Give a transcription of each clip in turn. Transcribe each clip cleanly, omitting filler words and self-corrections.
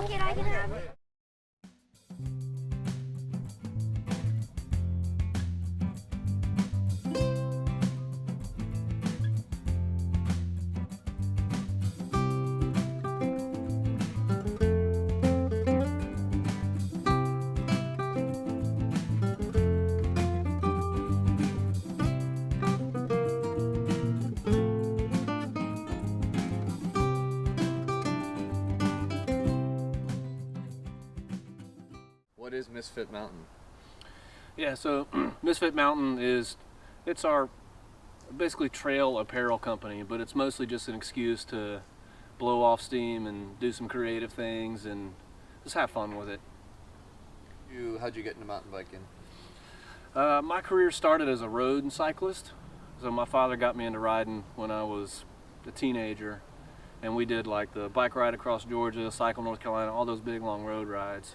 like it, I can have it. What is Misfit Mountain? Yeah, so Misfit Mountain it's our basically trail apparel company, but it's mostly just an excuse to blow off steam and do some creative things and just have fun with it. How'd you get into mountain biking? My career started as a road cyclist. So my father got me into riding when I was a teenager, and we did like the bike ride across Georgia, cycle North Carolina, all those big long road rides.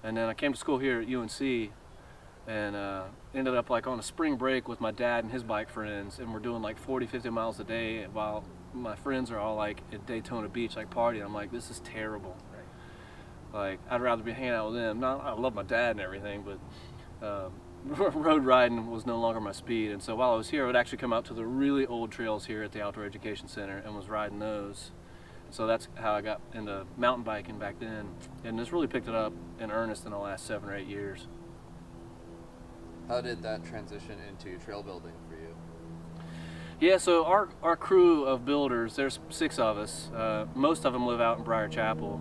And then I came to school here at UNC and ended up like on a spring break with my dad and his bike friends, and we're doing like 40, 50 miles a day while my friends are all like at Daytona Beach like partying. I'm like, this is terrible. Like, I'd rather be hanging out with them. Now, I love my dad and everything, but road riding was no longer my speed. And so while I was here, I would actually come out to the really old trails here at the Outdoor Education Center and was riding those. So that's how I got into mountain biking back then, and just really picked it up in earnest in the last 7 or 8 years. How did that transition into trail building for you? Yeah, so our crew of builders, there's 6 of us. Most of them live out in Briar Chapel,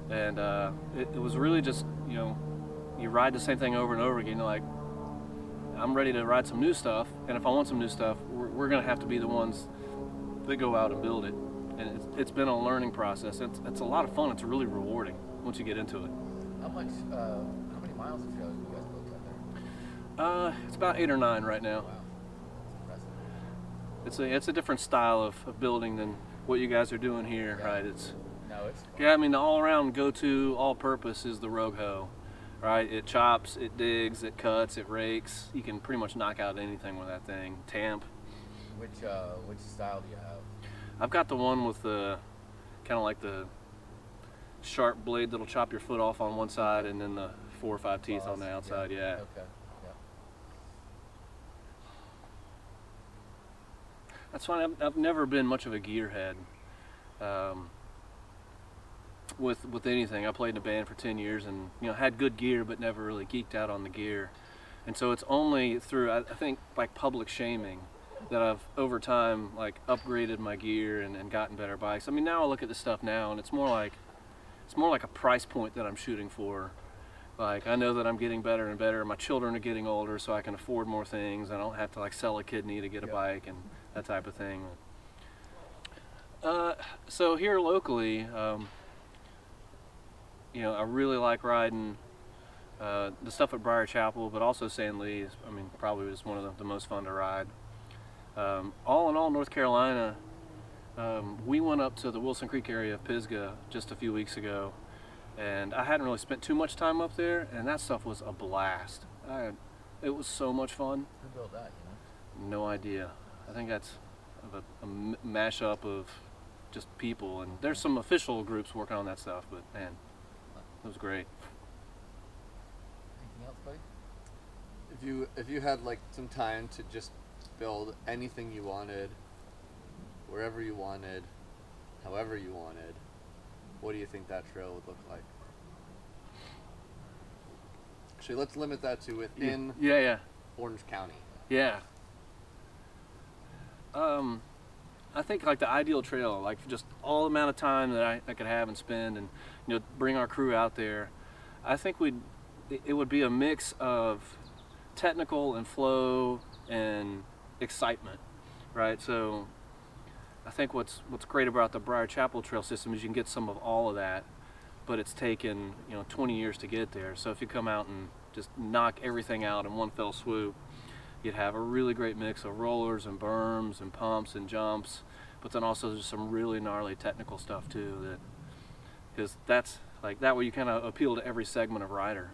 and it was really just, you ride the same thing over and over again. You're like, I'm ready to ride some new stuff, and if I want some new stuff, we're going to have to be the ones that go out and build it. And it's been a learning process. It's a lot of fun. It's really rewarding once you get into it. How many miles of trail have you guys built out there? It's about 8 or 9 right now. Wow, that's impressive. It's a different style of building than what you guys are doing here, Yeah. right? It's Yeah, I mean, the all-around go-to all-purpose is the Rogue Hoe, right? It chops, it digs, it cuts, it rakes. You can pretty much knock out anything with that thing. Tamp. Which style do you have? I've got the one with the kind of like the sharp blade that'll chop your foot off on one side, and then the 4 or 5 teeth on the outside. Yeah. Okay. Yeah. That's fine. I've never been much of a gearhead. With anything, I played in a band for 10 years, and had good gear, but never really geeked out on the gear. And so it's only through I think like public shaming that I've over time like upgraded my gear and gotten better bikes. I mean, now I look at this stuff now, and it's more like a price point that I'm shooting for. Like, I know that I'm getting better and better. My children are getting older, so I can afford more things. I don't have to like sell a kidney to get a bike and that type of thing. So here locally, I really like riding the stuff at Briar Chapel, but also San Lee. I mean, probably was one of the most fun to ride. All in all, North Carolina, we went up to the Wilson Creek area of Pisgah just a few weeks ago, and I hadn't really spent too much time up there, and that stuff was a blast. It was so much fun. Who built that? No idea. I think that's a mashup of just people, and there's some official groups working on that stuff, but man, it was great. Anything else, buddy? If you had like some time to just build anything you wanted, wherever you wanted, however you wanted, what do you think that trail would look like? Actually, let's limit that to within Orange County. Yeah. I think like the ideal trail, like just all the amount of time that I could have and spend, and bring our crew out there. I think it would be a mix of technical and flow and excitement, right? So I think what's great about the Briar Chapel trail system is you can get some of all of that, but it's taken 20 years to get there. So if you come out and just knock everything out in one fell swoop, you'd have a really great mix of rollers and berms and pumps and jumps, but then also just some really gnarly technical stuff too, because that's like that way you kind of appeal to every segment of rider.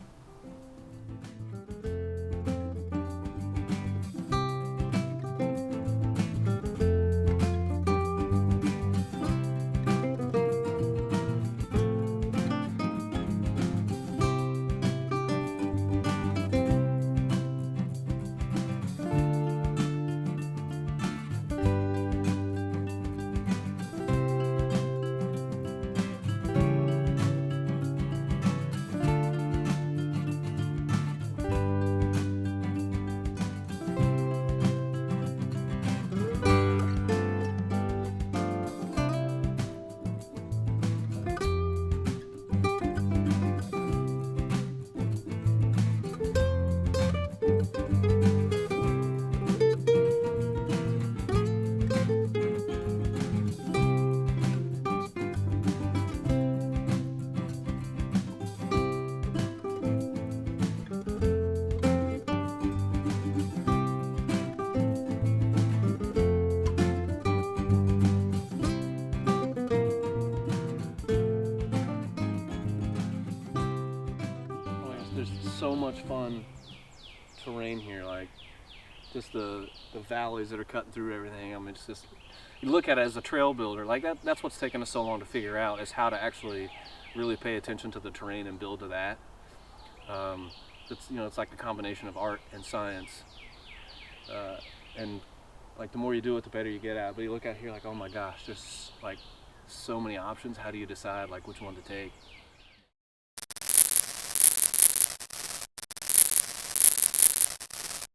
there's so much fun terrain here, like just the valleys that are cutting through everything. I mean, it's just, you look at it as a trail builder, like that's what's taken us so long to figure out, is how to actually really pay attention to the terrain and build to that. It's, you know, it's like a combination of art and science, and like the more you do it, the better you get at it. But you look out here like, oh my gosh, there's like so many options. How do you decide like which one to take?